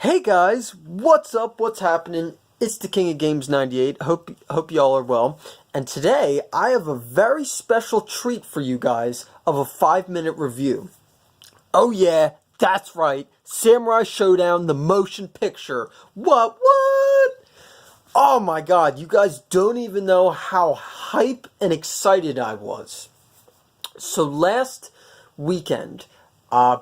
Hey guys, what's up? What's happening? It's the King of Games 98. Hope y'all are well. And today I have a very special treat for you guys of a 5-minute review. Oh yeah, that's right. Samurai Shodown The Motion Picture. What? Oh my god, you guys don't even know how hype and excited I was. So last weekend,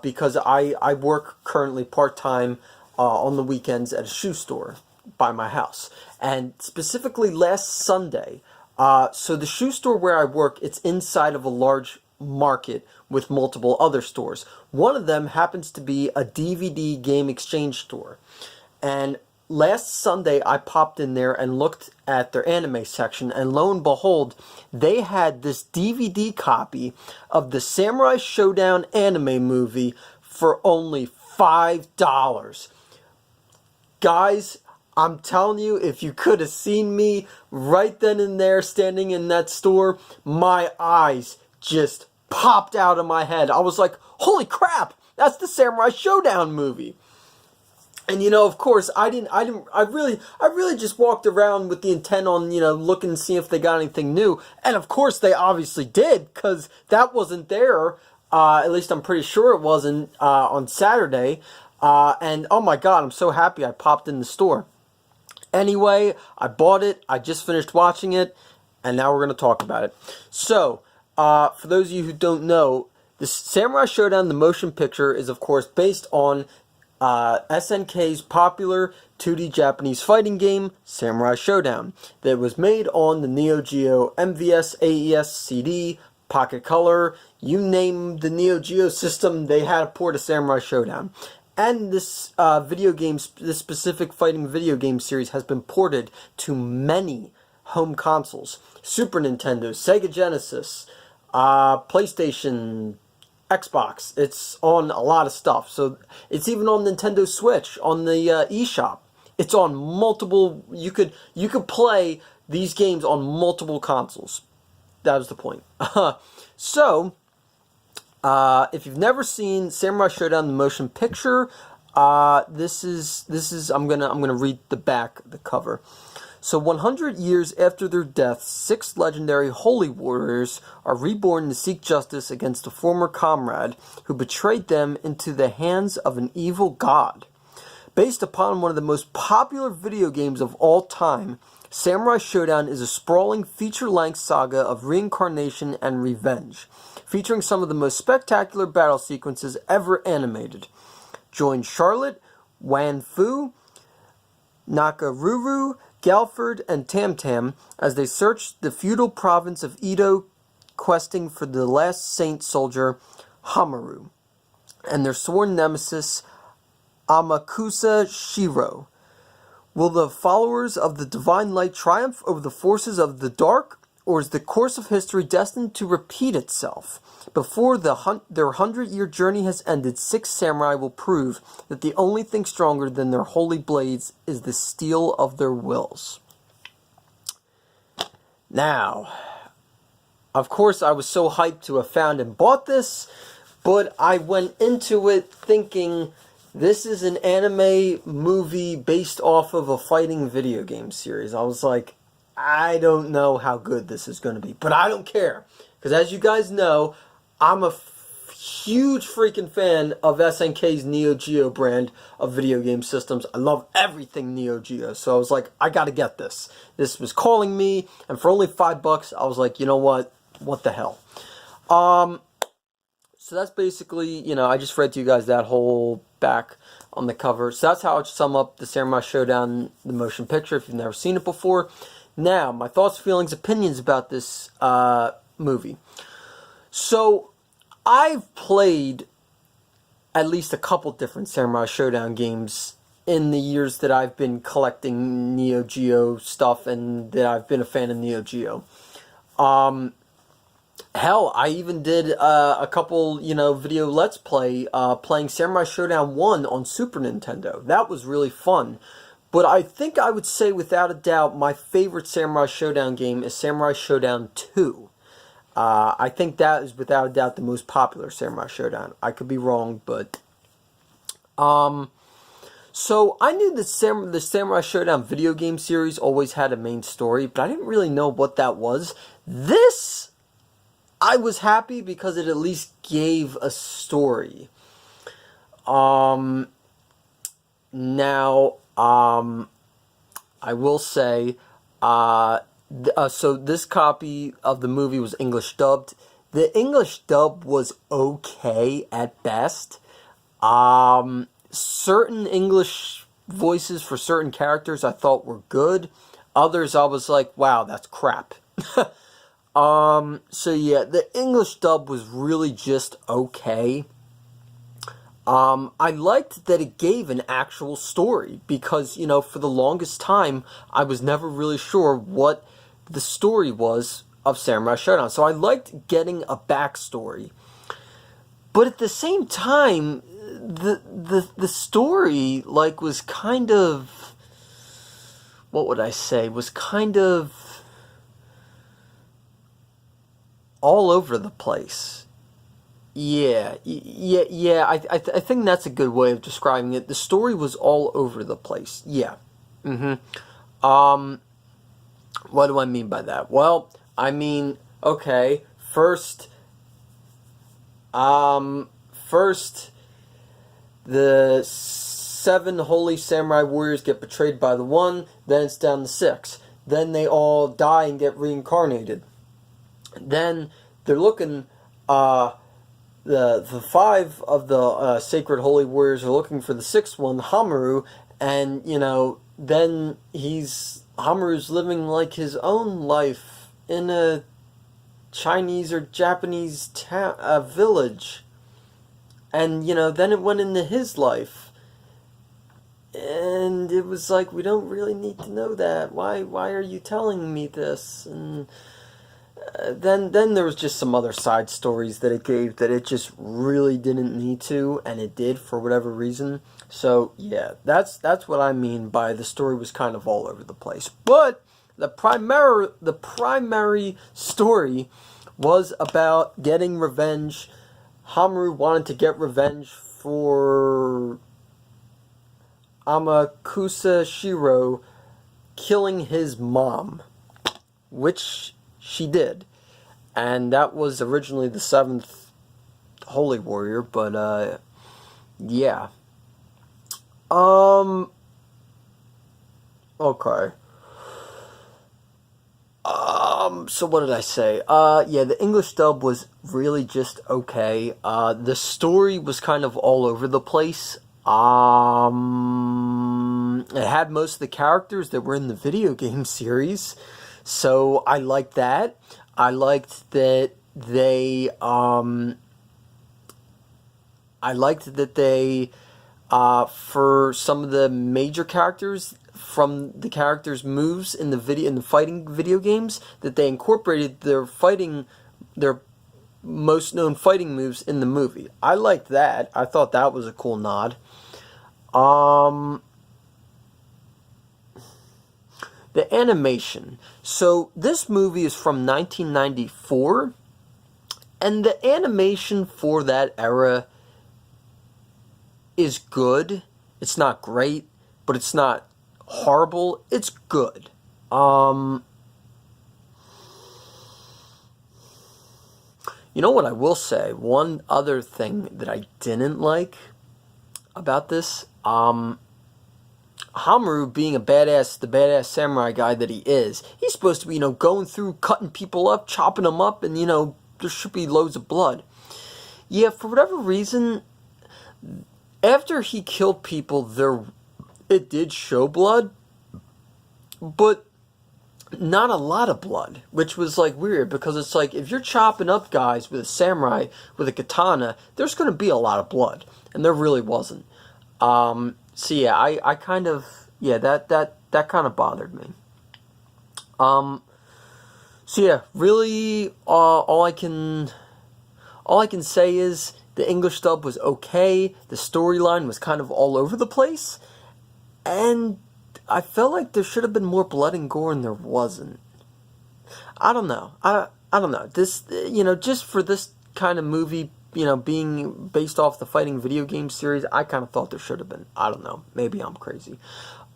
because I work currently part-time on the weekends at a shoe store by my house. And specifically last Sunday, so the shoe store where I work, it's inside of a large market with multiple other stores. One of them happens to be a DVD game exchange store. And last Sunday, I popped in there and looked at their anime section, and lo and behold, they had this DVD copy of the Samurai Shodown anime movie for only $5. Guys, I'm telling you, if you could have seen me right then and there standing in that store, my eyes just popped out of my head. I was like, holy crap, that's the Samurai Shodown movie. And of course, I really just walked around with the intent on, looking and seeing if they got anything new. And of course they obviously did, because that wasn't there, at least I'm pretty sure it wasn't, on Saturday. And oh my god, I'm so happy I popped in the store. Anyway, I bought it, I just finished watching it, and now we're going to talk about it. So, for those of you who don't know, the Samurai Shodown The Motion Picture is of course based on SNK's popular 2D Japanese fighting game, Samurai Shodown, that was made on the Neo Geo MVS, AES, CD, Pocket Color, you name the Neo Geo system, they had a port of Samurai Shodown. And this this specific fighting video game series has been ported to many home consoles. Super Nintendo, Sega Genesis, PlayStation, Xbox. It's on a lot of stuff. So it's even on Nintendo Switch, on the eShop. It's on multiple, you could play these games on multiple consoles. That was the point. So, if you've never seen Samurai Shodown The Motion Picture, this is I'm gonna read the back, the cover. So 100 years after their deaths, 6 legendary holy warriors are reborn to seek justice against a former comrade who betrayed them into the hands of an evil god. Based upon one of the most popular video games of all time, Samurai Shodown is a sprawling feature-length saga of reincarnation and revenge, featuring some of the most spectacular battle sequences ever animated. Join Charlotte, Wan Fu, Nakaruru, Galford, and Tam Tam as they search the feudal province of Edo, questing for the last saint soldier, Hamaru, and their sworn nemesis, Amakusa Shiro. Will the followers of the divine light triumph over the forces of the dark, or is the course of history destined to repeat itself? Before their 100-year journey has ended, 6 samurai will prove that the only thing stronger than their holy blades is the steel of their wills. Now, of course, I was so hyped to have found and bought this, but I went into it thinking this is an anime movie based off of a fighting video game series. I was like, I don't know how good this is going to be, but I don't care. Because as you guys know, I'm a huge freaking fan of SNK's Neo Geo brand of video game systems. I love everything Neo Geo, so I was like, I gotta get this. This was calling me, and for only $5, I was like, you know what the hell. So that's basically, I just read to you guys that whole back on the cover. So that's how I would sum up the Samurai Shodown The Motion Picture if you've never seen it before. Now, my thoughts, feelings, opinions about this movie. So, I've played at least a couple different Samurai Shodown games in the years that I've been collecting Neo Geo stuff and that I've been a fan of Neo Geo. Hell, I even did a couple, video Let's Play playing Samurai Shodown 1 on Super Nintendo. That was really fun. But I think I would say, without a doubt, my favorite Samurai Shodown game is Samurai Shodown 2. I think that is, without a doubt, the most popular Samurai Shodown. I could be wrong, but... So I knew the Samurai Shodown video game series always had a main story, but I didn't really know what that was. This, I was happy because it at least gave a story. Now, I will say, so this copy of the movie was English dubbed. The English dub was okay at best. Certain English voices for certain characters I thought were good. Others I was like, wow, that's crap. So yeah, the English dub was really just okay. I liked that it gave an actual story because, you know, for the longest time, I was never really sure what the story was of Samurai Shodown. So I liked getting a backstory. But at the same time, the story, like, was kind of, what would I say, was kind of all over the place. Yeah, I think that's a good way of describing it. The story was all over the place. Yeah. What do I mean by that? Well, I mean, okay, first, the 7 holy samurai warriors get betrayed by the one, then it's down to 6. Then they all die and get reincarnated. Then they're looking, the 5 of the sacred holy warriors are looking for the 6th one, Hamaru, and, you know, then Hamaru's living like his own life in a Chinese or Japanese village. And, you know, then it went into his life. And it was like, we don't really need to know that. Why are you telling me this? And then there was just some other side stories that it gave that it just really didn't need to, and it did for whatever reason. So yeah, that's what I mean by the story was kind of all over the place. But the primary story was about getting revenge. Hamaru wanted to get revenge for Amakusa Shiro killing his mom, which she did. And that was originally the 7th holy warrior, but yeah. Okay. So what did I say? Yeah, the English dub was really just okay. The story was kind of all over the place. It had most of the characters that were in the video game series, so I liked that. I liked that they, for some of the major characters, from the characters' moves in the fighting video games, that they incorporated their most known fighting moves in the movie. I liked that. I thought that was a cool nod. The animation. So this movie is from 1994, and the animation for that era is good. It's not great, but it's not horrible. It's good. You know what I will say? One other thing that I didn't like about this, Hamaru being the badass samurai guy that he is, he's supposed to be, you know, going through, cutting people up, chopping them up, and, you know, there should be loads of blood. Yeah, for whatever reason, after he killed people, it did show blood, but not a lot of blood, which was, like, weird, because it's like, if you're chopping up guys with a samurai, with a katana, there's going to be a lot of blood, and there really wasn't. So yeah, I kind of, yeah, that kind of bothered me. So yeah, really, all I can say is the English dub was okay, the storyline was kind of all over the place, and I felt like there should have been more blood and gore, and there wasn't. I don't know. I don't know. This, you know, just for this kind of movie, being based off the fighting video game series, I kind of thought there should have been. I don't know. Maybe I'm crazy.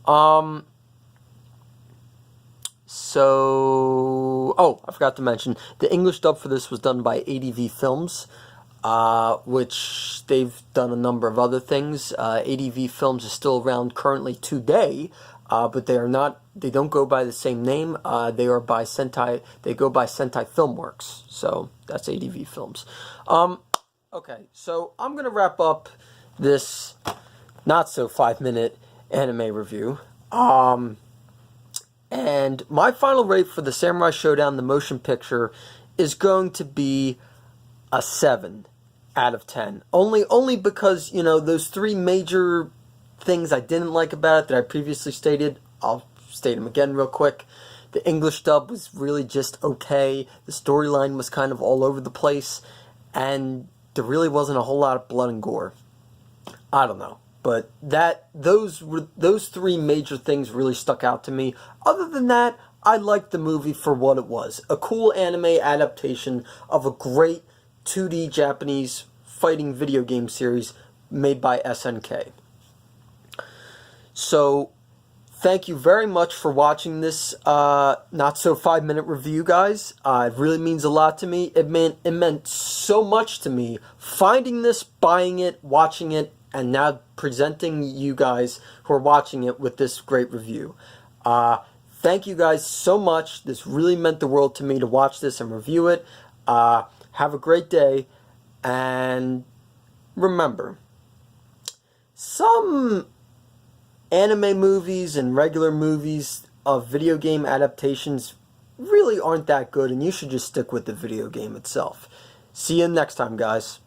Oh, I forgot to mention, the English dub for this was done by ADV Films, which they've done a number of other things. ADV Films is still around currently today, but they don't go by the same name. They go by Sentai Filmworks, so that's ADV Films. Okay, so I'm going to wrap up this not-so 5-minute anime review. And my final rate for the Samurai Shodown The Motion Picture is going to be a 7 out of 10. Only because, those 3 major things I didn't like about it that I previously stated. I'll state them again real quick. The English dub was really just okay. The storyline was kind of all over the place. And there really wasn't a whole lot of blood and gore. I don't know. But those 3 major things really stuck out to me. Other than that, I liked the movie for what it was. A cool anime adaptation of a great 2D Japanese fighting video game series made by SNK. So, thank you very much for watching this not-so 5-minute review, guys. It really means a lot to me. It meant so much to me. Finding this, buying it, watching it, and now presenting you guys who are watching it with this great review. Thank you guys so much. This really meant the world to me to watch this and review it. Have a great day. And remember, some anime movies and regular movies of video game adaptations really aren't that good, and you should just stick with the video game itself. See you next time, guys.